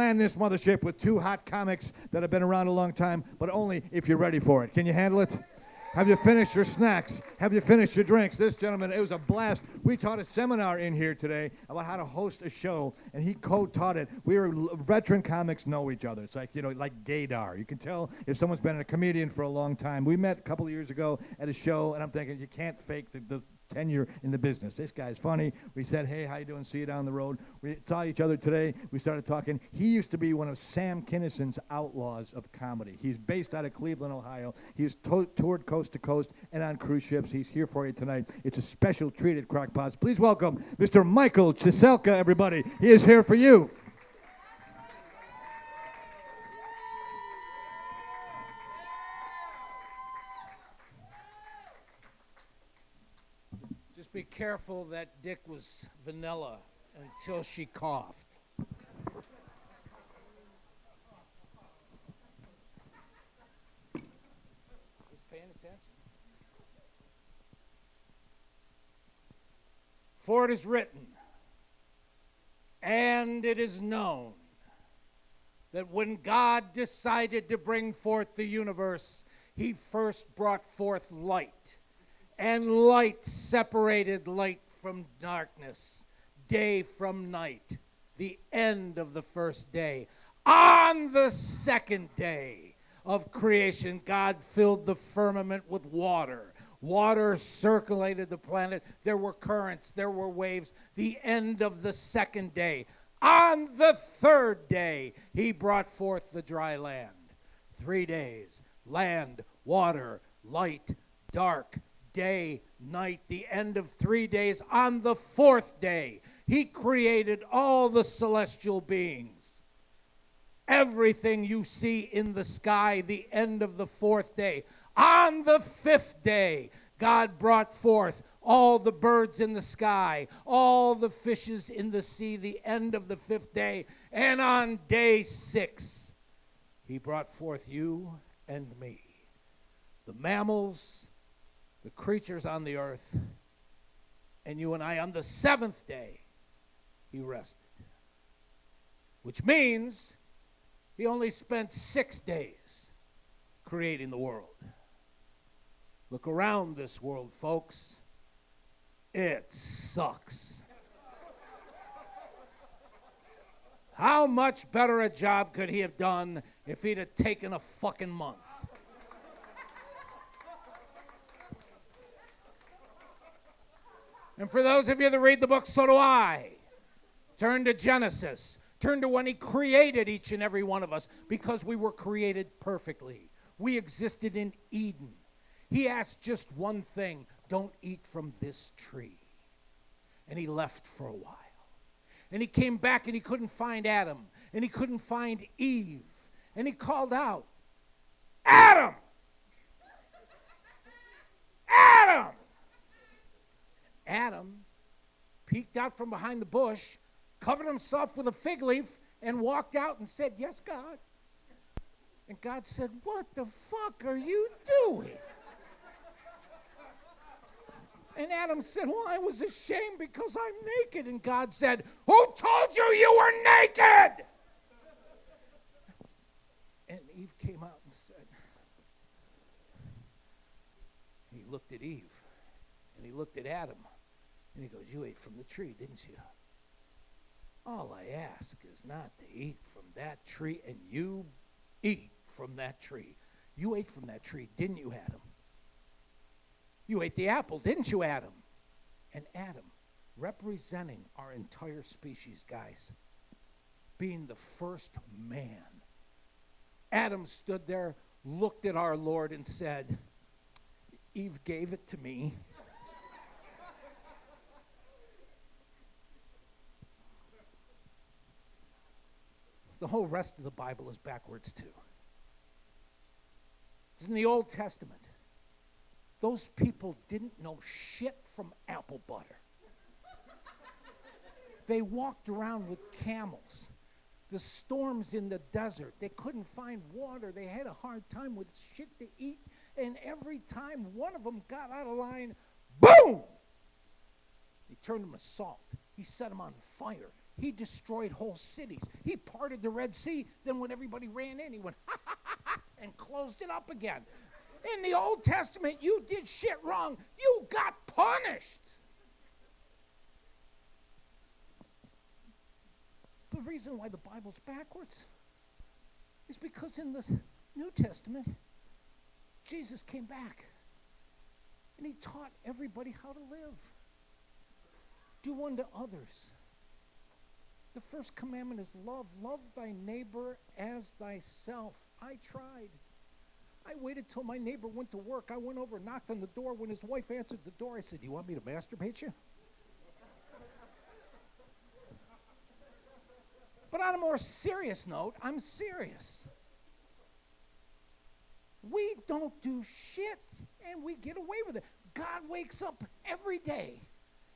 land this mothership with two hot comics that have been around a long time, but only if you're ready for it. Can you handle it? Have you finished your snacks? Have you finished your drinks? This gentleman, it was a blast. We taught a seminar in here today about how to host a show, and he co-taught it. Veteran comics know each other. It's like, like gaydar. You can tell if someone's been a comedian for a long time. We met a couple of years ago at a show, and I'm thinking, you can't fake the tenure in the business. This guy's funny. We said, hey, how you doing? See you down the road. We saw each other today. We started talking. He used to be one of Sam Kinnison's outlaws of comedy. He's based out of Cleveland, Ohio. He's toured coast to coast and on cruise ships. He's here for you tonight. It's a special treat at Crockpots. Please welcome Mr. Michael Cheselka, everybody. He is here for you. Just be careful that Dick was vanilla until she coughed. Who's paying attention? For it is written, and it is known, that when God decided to bring forth the universe, he first brought forth light. And light separated light from darkness, day from night, the end of the first day. On the second day of creation, God filled the firmament with water. Water circulated the planet. There were currents, there were waves. The end of the second day. On the third day, he brought forth the dry land. 3 days, land, water, light, dark, day, night, the end of 3 days. On the fourth day, he created all the celestial beings. Everything you see in the sky, the end of the fourth day. On the fifth day, God brought forth all the birds in the sky, all the fishes in the sea, the end of the fifth day. And on day 6, he brought forth you and me, the mammals, the creatures on the earth, and you and I. On the 7th day, he rested. Which means he only spent 6 days creating the world. Look around this world, folks. It sucks. How much better a job could he have done if he'd have taken a fucking month? And for those of you that read the book, so do I. Turn to Genesis. Turn to when he created each and every one of us, because we were created perfectly. We existed in Eden. He asked just one thing: don't eat from this tree. And he left for a while. And he came back and he couldn't find Adam. And he couldn't find Eve. And he called out, Adam! Adam! Adam peeked out from behind the bush, covered himself with a fig leaf, and walked out and said, yes, God. And God said, what the fuck are you doing? And Adam said, well, I was ashamed because I'm naked. And God said, who told you were naked? And Eve came out and said, he looked at Eve, and he looked at Adam. And he goes, you ate from the tree, didn't you? All I ask is not to eat from that tree, and you eat from that tree. You ate from that tree, didn't you, Adam? You ate the apple, didn't you, Adam? And Adam, representing our entire species, guys, being the first man, Adam stood there, looked at our Lord, and said, Eve gave it to me. The whole rest of the Bible is backwards, too. It's in the Old Testament. Those people didn't know shit from apple butter. They walked around with camels. The storms in the desert, they couldn't find water. They had a hard time with shit to eat. And every time one of them got out of line, boom! He turned them to salt. He set them on fire. He destroyed whole cities. He parted the Red Sea. Then when everybody ran in, he went, ha, ha, ha, ha, and closed it up again. In the Old Testament, you did shit wrong. You got punished. The reason why the Bible's backwards is because in the New Testament, Jesus came back and he taught everybody how to live. Do unto others. The first commandment is love. Love thy neighbor as thyself. I tried. I waited till my neighbor went to work. I went over, knocked on the door. When his wife answered the door, I said, "Do you want me to masturbate you?" But on a more serious note, I'm serious. We don't do shit, and we get away with it. God wakes up every day.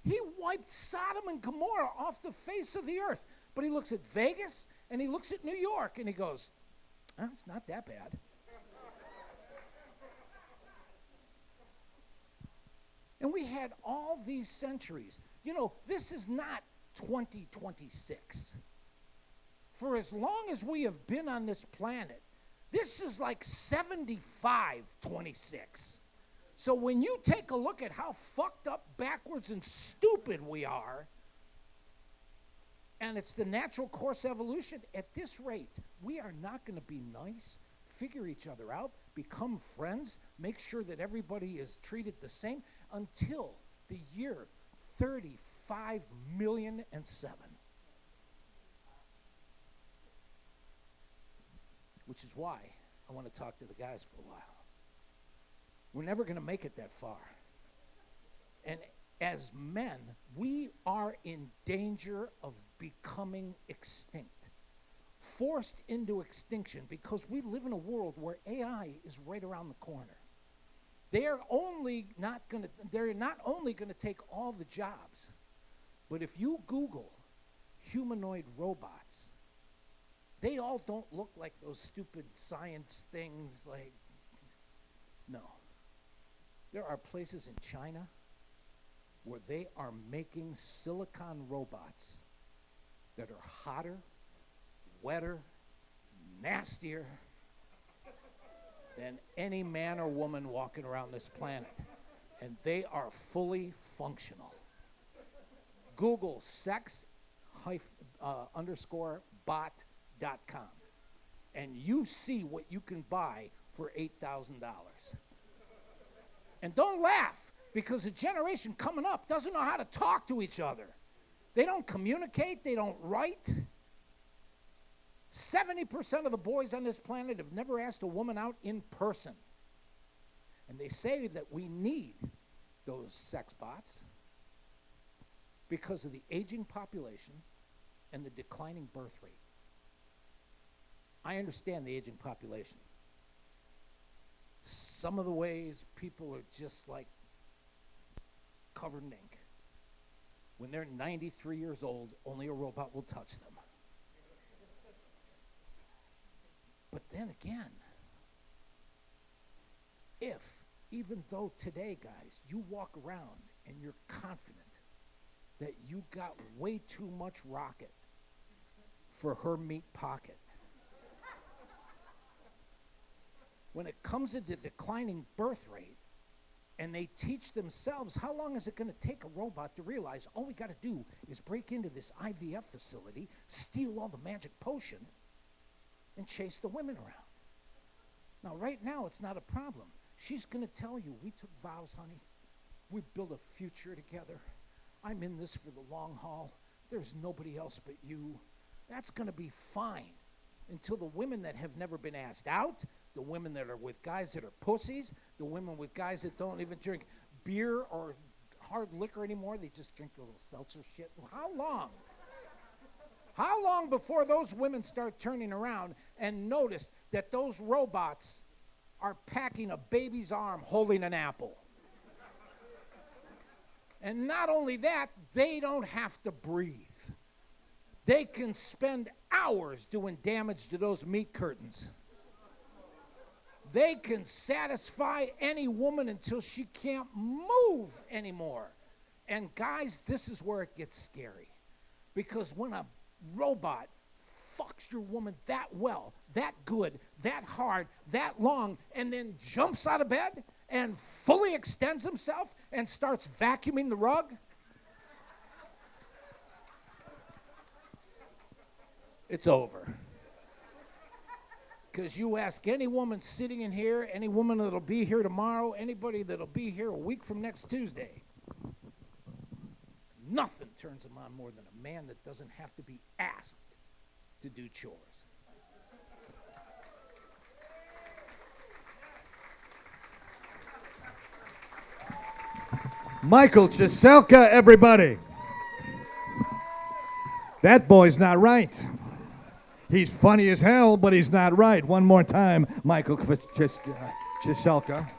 He wiped Sodom and Gomorrah off the face of the earth. But he looks at Vegas, and he looks at New York, and he goes, it's not that bad. And we had all these centuries. You know, this is not 2026. For as long as we have been on this planet, this is like 75-26. So when you take a look at how fucked up, backwards, and stupid we are, and it's the natural course evolution, at this rate, we are not going to be nice, figure each other out, become friends, make sure that everybody is treated the same until the year 35,000,007. Which is why I want to talk to the guys for a while. We're never going to make it that far. And as men, we are in danger of becoming extinct. Forced into extinction because we live in a world where AI is right around the corner. They're not only going to take all the jobs, but if you Google humanoid robots, they all don't look like those stupid science things like, no. There are places in China where they are making silicon robots that are hotter, wetter, nastier than any man or woman walking around this planet. And they are fully functional. Google sex_bot.com and you see what you can buy for $8,000. And don't laugh, because the generation coming up doesn't know how to talk to each other. They don't communicate, they don't write. 70% of the boys on this planet have never asked a woman out in person. And they say that we need those sex bots because of the aging population and the declining birth rate. I understand the aging population. Some of the ways people are just like covered in ink. When they're 93 years old, only a robot will touch them. But then again, even though today, guys, you walk around and you're confident that you got way too much rocket for her meat pocket, when it comes to the declining birth rate, and they teach themselves, how long is it going to take a robot to realize all we got to do is break into this IVF facility, steal all the magic potion, and chase the women around? Now, right now, it's not a problem. She's going to tell you, we took vows, honey. We built a future together. I'm in this for the long haul. There's nobody else but you. That's going to be fine until the women that have never been asked out, the women that are with guys that are pussies, the women with guys that don't even drink beer or hard liquor anymore, they just drink the little seltzer shit. How long? How long before those women start turning around and notice that those robots are packing a baby's arm holding an apple? And not only that, they don't have to breathe. They can spend hours doing damage to those meat curtains. They can satisfy any woman until she can't move anymore. And guys, this is where it gets scary. Because when a robot fucks your woman that well, that good, that hard, that long, and then jumps out of bed and fully extends himself and starts vacuuming the rug, it's over. Because you ask any woman sitting in here, any woman that'll be here tomorrow, anybody that'll be here a week from next Tuesday, nothing turns them on more than a man that doesn't have to be asked to do chores. Michael Cheselka, everybody. That boy's not right. He's funny as hell, but he's not right. One more time, Michael Cheselka.